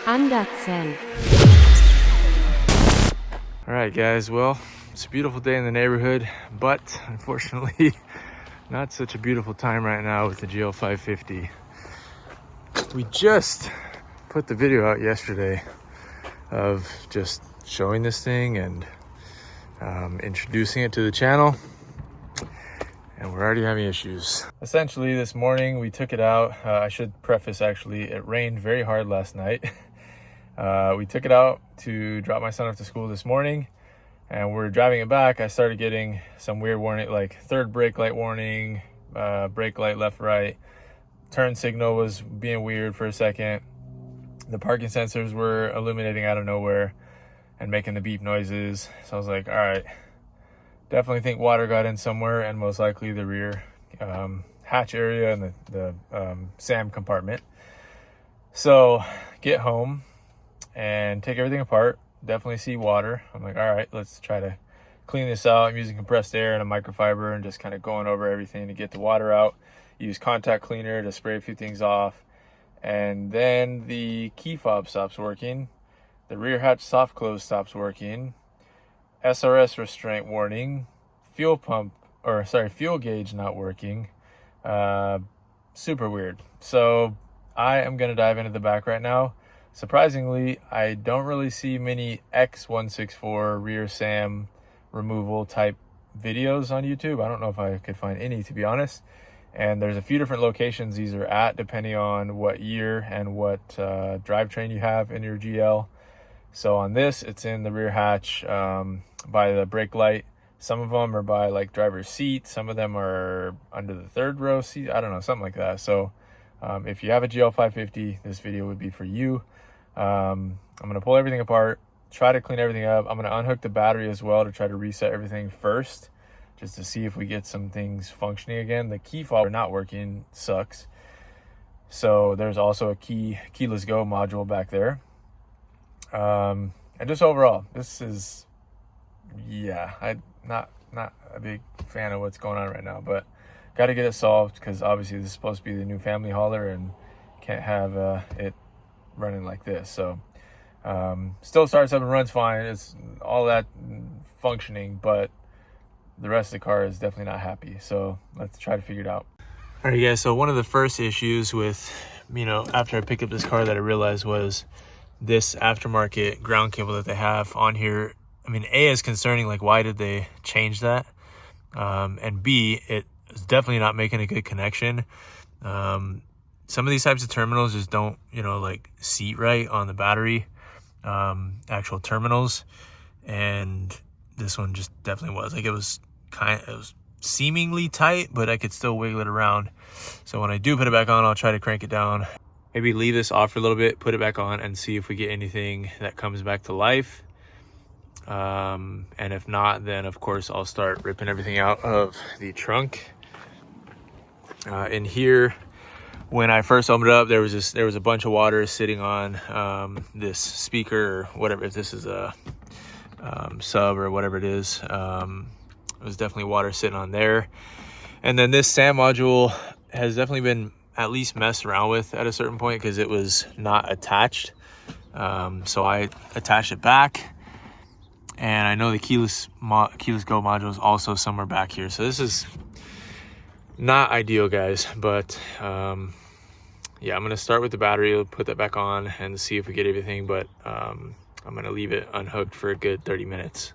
Andersen. All right, guys, well, it's a beautiful day in the neighborhood, but unfortunately not such a beautiful time right now with the GL550. We just put the video out yesterday of just showing this thing and introducing it to the channel, and we're already having issues. Essentially, this morning we took it out. I should preface, actually, it rained very hard last night. We took it out to drop my son off to school this morning, and we're driving it back. I started getting some weird warning, like third brake light warning, brake light left, right. Turn signal was being weird for a second. The parking sensors were illuminating out of nowhere and making the beep noises. So I was like, all right, definitely think water got in somewhere, and most likely the rear hatch area and the SAM compartment. So get home and take everything apart. Definitely see water. I'm like, all right, let's try to clean this out. I'm using compressed air and a microfiber and just kind of going over everything to get the water out. Use contact cleaner to spray a few things off. And then the key fob stops working. The rear hatch soft close stops working. SRS restraint warning. Fuel gauge not working. Super weird. So I am going to dive into the back right now. Surprisingly, I don't really see many X164 rear SAM removal type videos on YouTube. I don't know if I could find any, to be honest. And there's a few different locations these are at, depending on what year and what drivetrain you have in your GL. So on this, it's in the rear hatch by the brake light. Some of them are by like driver's seat. Some of them are under the third row seat. I don't know, something like that. So if you have a GL550, this video would be for you. I'm going to pull everything apart, try to clean everything up. I'm going to unhook the battery as well to try to reset everything first, just to see if we get some things functioning again. The key fob not working sucks. So there's also a keyless go module back there. And just overall, this is, I'm not a big fan of what's going on right now, but got to get it solved, because obviously this is supposed to be the new family hauler and can't have it running like this. So still starts up and runs fine. It's all that functioning, but the rest of the car is definitely not happy. So let's try to figure it out. All right, guys, so one of the first issues with, after I picked up this car that I realized was this aftermarket ground cable that they have on here. I mean, A, is concerning, like, why did they change that? And B, it is definitely not making a good connection. Some of these types of terminals just don't, like, seat right on the battery, actual terminals. And this one just definitely was. Like, it was seemingly tight, but I could still wiggle it around. So when I do put it back on, I'll try to crank it down. Maybe leave this off for a little bit, put it back on, and see if we get anything that comes back to life. And if not, then of course I'll start ripping everything out of the trunk. In here, when I first opened it up, there was a bunch of water sitting on this speaker, or whatever. If this is a sub or whatever it is, it was definitely water sitting on there. And then this SAM module has definitely been at least messed around with at a certain point, because it was not attached. So I attached it back, and I know the keyless go module is also somewhere back here. So this is not ideal, guys, but yeah, I'm gonna start with the battery, put that back on and see if we get everything, but I'm gonna leave it unhooked for a good 30 minutes.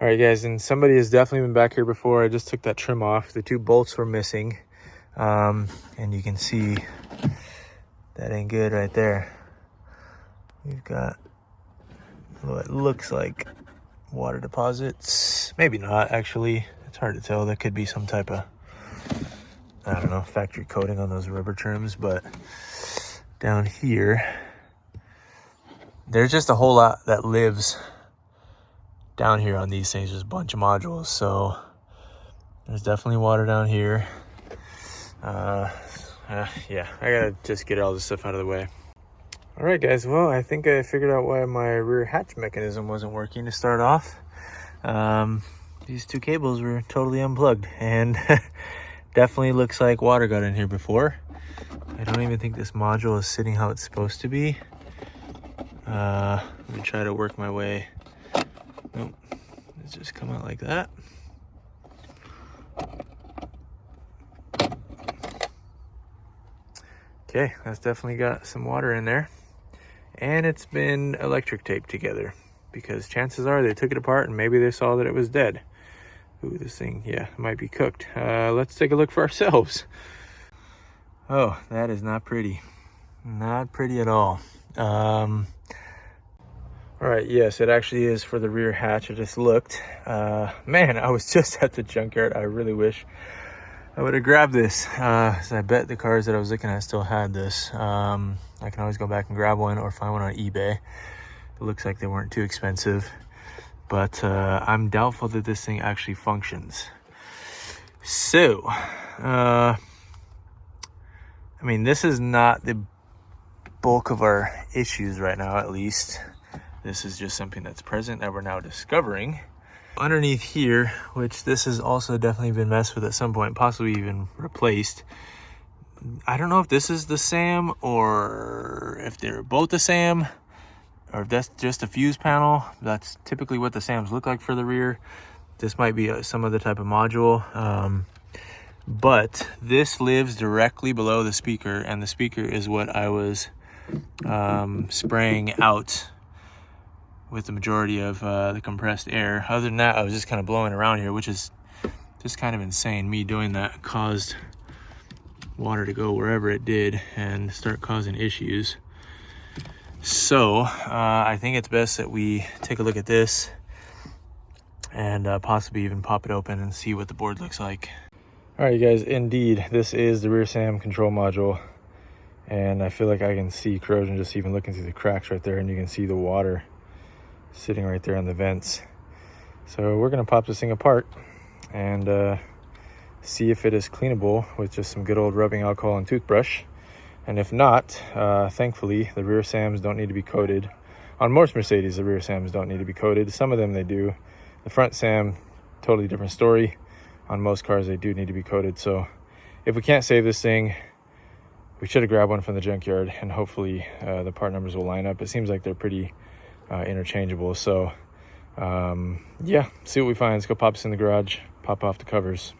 All right, guys, and somebody has definitely been back here before. I just took that trim off. The two bolts were missing, and you can see that ain't good right there. We've got what looks like water deposits. Maybe not, actually. It's hard to tell. That could be some type of, I don't know, factory coating on those rubber trims. But down here, there's just a whole lot that lives down here on these things. There's a bunch of modules, so there's definitely water down here. Yeah, I gotta just get all this stuff out of the way. All right, guys, well, I think I figured out why my rear hatch mechanism wasn't working to start off. These two cables were totally unplugged, and definitely looks like water got in here before. I don't even think this module is sitting how it's supposed to be. Let me try to work my way. Nope, let's just come out like that. Okay, that's definitely got some water in there. And it's been electric taped together, because chances are they took it apart and maybe they saw that it was dead. Ooh, this thing, yeah, might be cooked. Let's take a look for ourselves. Oh, that is not pretty. Not pretty at all. All right, yes, it actually is for the rear hatch. I just looked. Man, I was just at the junkyard. I really wish I would have grabbed this. So I bet the cars that I was looking at still had this. I can always go back and grab one or find one on eBay. It looks like they weren't too expensive. But I'm doubtful that this thing actually functions. So, I mean, this is not the bulk of our issues right now, at least. This is just something that's present that we're now discovering. Underneath here, which this has also definitely been messed with at some point, possibly even replaced. I don't know if this is the SAM or if they're both the SAM, or if that's just a fuse panel. That's typically what the SAMs look like for the rear. This might be some other type of module. But this lives directly below the speaker, and the speaker is what I was spraying out with the majority of the compressed air. Other than that, I was just kind of blowing around here, which is just kind of insane. Me doing that caused water to go wherever it did and start causing issues. So I think it's best that we take a look at this and possibly even pop it open and see what the board looks like. All right, you guys, indeed, this is the rear SAM control module. And I feel like I can see corrosion just even looking through the cracks right there, and you can see the water sitting right there on the vents. So we're gonna pop this thing apart and see if it is cleanable with just some good old rubbing alcohol and toothbrush. And if not, thankfully, the rear SAMs don't need to be coated. On most Mercedes, the rear SAMs don't need to be coated. Some of them they do. The front SAM, totally different story. On most cars, they do need to be coated. So if we can't save this thing, we should have grabbed one from the junkyard, and hopefully the part numbers will line up. It seems like they're pretty interchangeable. So yeah, see what we find. Let's go pop this in the garage, pop off the covers.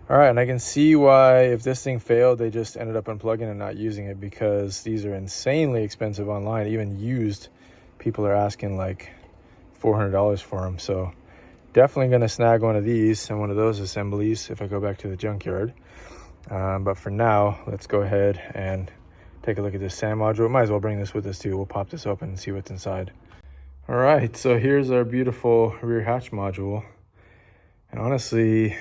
All right, and I can see why if this thing failed, they just ended up unplugging and not using it, because these are insanely expensive online. Even used, people are asking like $400 for them. So definitely going to snag one of these and one of those assemblies if I go back to the junkyard. But for now, let's go ahead and take a look at this SAM module. Might as well bring this with us too. We'll pop this open and see what's inside. All right, so here's our beautiful rear hatch module. And honestly,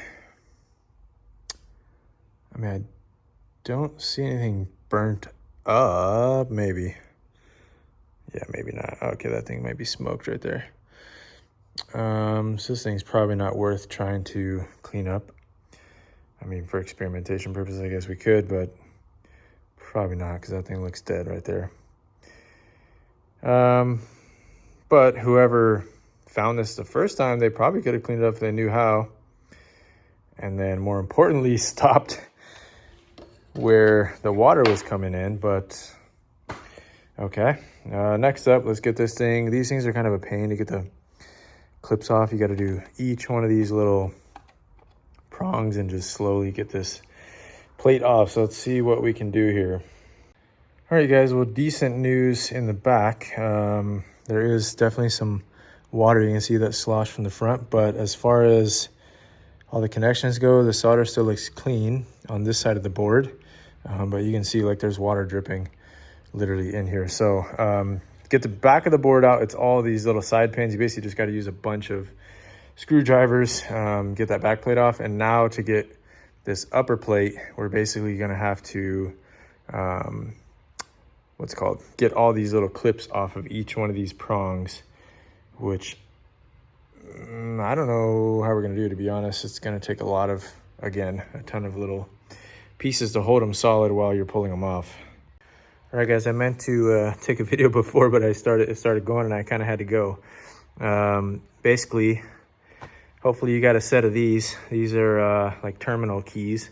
I mean, I don't see anything burnt up. Maybe. Yeah, maybe not. Okay, that thing might be smoked right there. So this thing's probably not worth trying to clean up. I mean, for experimentation purposes, I guess we could, but probably not, because that thing looks dead right there. But whoever found this the first time, they probably could have cleaned it up if they knew how. And then more importantly, stopped where the water was coming in. But okay, next up, let's get this thing. These things are kind of a pain to get the clips off. You got to do each one of these little prongs and just slowly get this plate off. So let's see what we can do here. All right, guys, well, decent news in the back. There is definitely some water. You can see that slosh from the front, but as far as all the connections go, the solder still looks clean on this side of the board. But you can see like there's water dripping literally in here. So get the back of the board out. It's all these little side pins. You basically just got to use a bunch of screwdrivers, get that back plate off. And now to get this upper plate, we're basically going to have to, get all these little clips off of each one of these prongs, which I don't know how we're going to do it, to be honest. It's going to take a lot of, again, a ton of little pieces to hold them solid while you're pulling them off. All right, guys, I meant to take a video before, but it started going and I kind of had to go. Basically, hopefully you got a set of these. These are like terminal keys.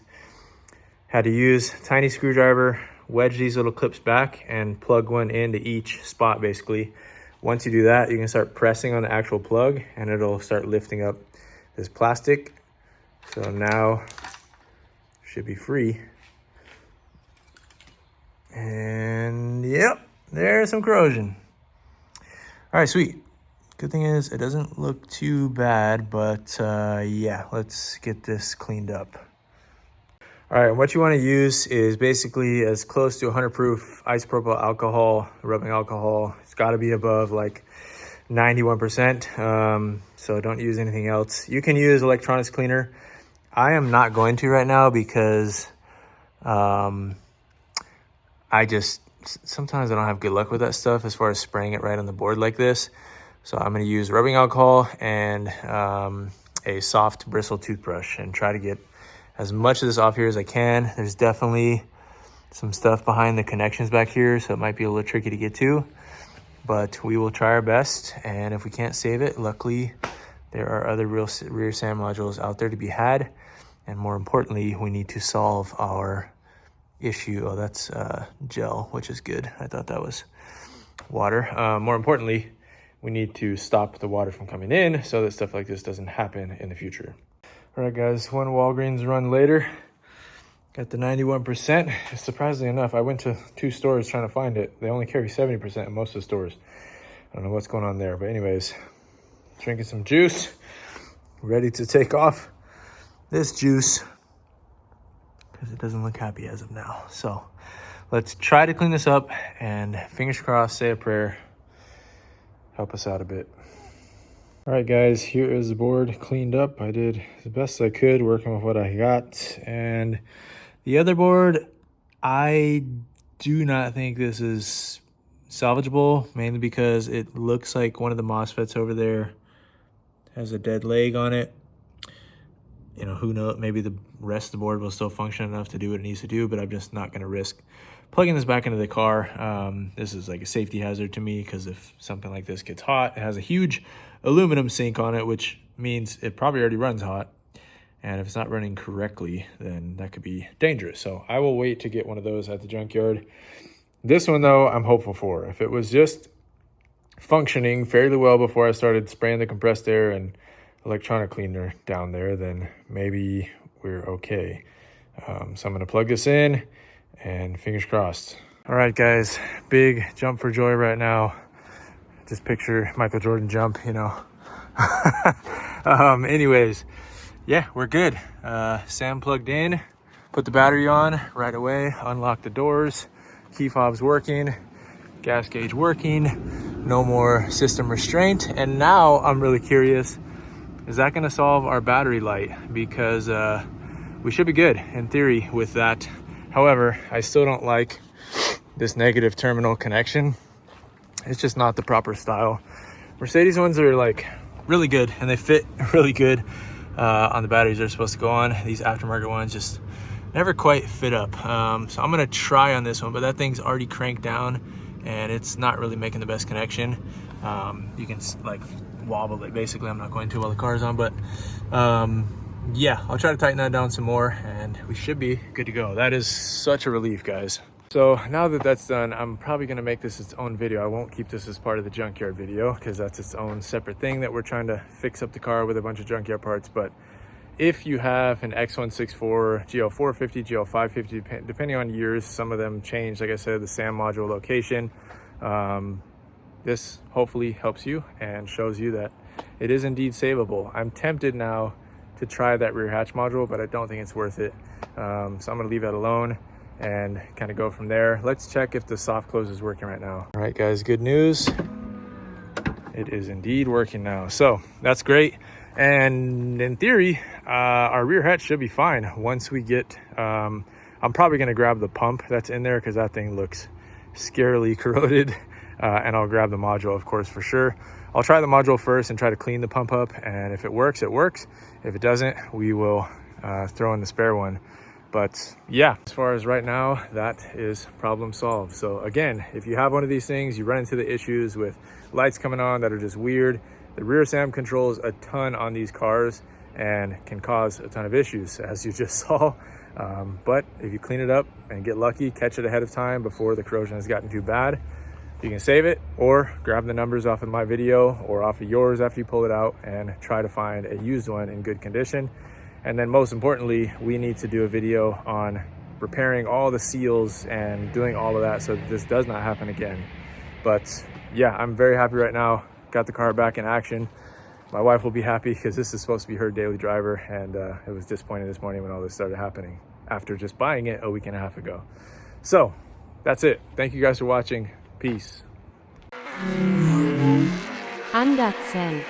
Had to use tiny screwdriver wedge these little clips back and plug one into each spot basically. Once you do that, you can start pressing on the actual plug and it'll start lifting up this plastic. So now should be free. And yep, there's some corrosion. All right, sweet. Good thing is it doesn't look too bad, but yeah, let's get this cleaned up. All right, what you want to use is basically as close to 100 proof isopropyl alcohol, rubbing alcohol. It's got to be above like 91%, so don't use anything else. You can use electronics cleaner. I am not going to right now because sometimes I don't have good luck with that stuff as far as spraying it right on the board like this. So I'm going to use rubbing alcohol and a soft bristle toothbrush and try to get as much of this off here as I can. There's definitely some stuff behind the connections back here, so it might be a little tricky to get to, but we will try our best. And if we can't save it, luckily there are other rear SAM modules out there to be had. And more importantly, we need to solve our issue. Oh, that's gel, which is good. I thought that was water. More importantly, we need to stop the water from coming in so that stuff like this doesn't happen in the future. All right, guys, one Walgreens run later. Got the 91%. Surprisingly enough, I went to 2 stores trying to find it. They only carry 70% in most of the stores. I don't know what's going on there, but anyways, drinking some juice, ready to take off this juice because it doesn't look happy as of now. So let's try to clean this up and fingers crossed, say a prayer, help us out a bit. All right, guys, here is the board cleaned up. I did the best I could working with what I got. And the other board, I do not think this is salvageable, mainly because it looks like one of the MOSFETs over there has a dead leg on it. You know, who knows, maybe the rest of the board will still function enough to do what it needs to do, but I'm just not going to risk plugging this back into the car. This is like a safety hazard to me because if something like this gets hot, it has a huge aluminum sink on it, which means it probably already runs hot. And if it's not running correctly, then that could be dangerous. So I will wait to get one of those at the junkyard. This one, though, I'm hopeful for. If it was just functioning fairly well before I started spraying the compressed air and electronic cleaner down there, then maybe we're okay. So I'm going to plug this in and fingers crossed. All right, guys, big jump for joy right now. Just picture Michael Jordan jump, you know. Anyways, yeah, we're good. SAM plugged in, put the battery on right away, unlock the doors, key fob's working, gas gauge working, no more system restraint. And now I'm really curious, is that gonna solve our battery light? Because we should be good in theory with that. However, I still don't like this negative terminal connection. It's just not the proper style. Mercedes ones are like really good and they fit really good on the batteries they're supposed to go on. These aftermarket ones just never quite fit up. So I'm gonna try on this one, but that thing's already cranked down and it's not really making the best connection. You can like wobble it basically. I'm not going to while the car's on, but yeah, I'll try to tighten that down some more and we should be good to go. That is such a relief, guys. So now that that's done, I'm probably going to make this its own video. I won't keep this as part of the junkyard video because that's its own separate thing that we're trying to fix up the car with a bunch of junkyard parts. But if you have an X164, GL450, GL550, depending on years, some of them change, like I said, the SAM module location. This hopefully helps you and shows you that it is indeed savable. I'm tempted now to try that rear hatch module, but I don't think it's worth it. So I'm going to leave that alone and kind of go from there. Let's check if the soft close is working right now. All right, guys, good news. It is indeed working now. So that's great. And in theory, our rear hatch should be fine once we get, I'm probably going to grab the pump that's in there because that thing looks scarily corroded. And I'll grab the module, of course, for sure. I'll try the module first and try to clean the pump up. And if it works, it works. If it doesn't, we will throw in the spare one. But yeah, as far as right now, that is problem solved. So again, if you have one of these things, you run into the issues with lights coming on that are just weird. The rear SAM controls a ton on these cars and can cause a ton of issues, as you just saw. But if you clean it up and get lucky, catch it ahead of time before the corrosion has gotten too bad, you can save it or grab the numbers off of my video or off of yours after you pull it out and try to find a used one in good condition. And then most importantly, we need to do a video on repairing all the seals and doing all of that so that this does not happen again. But yeah, I'm very happy right now. Got the car back in action. My wife will be happy because this is supposed to be her daily driver, and it was disappointing this morning when all this started happening after just buying it a week and a half ago. So that's it. Thank you guys for watching. Peace. Andersen.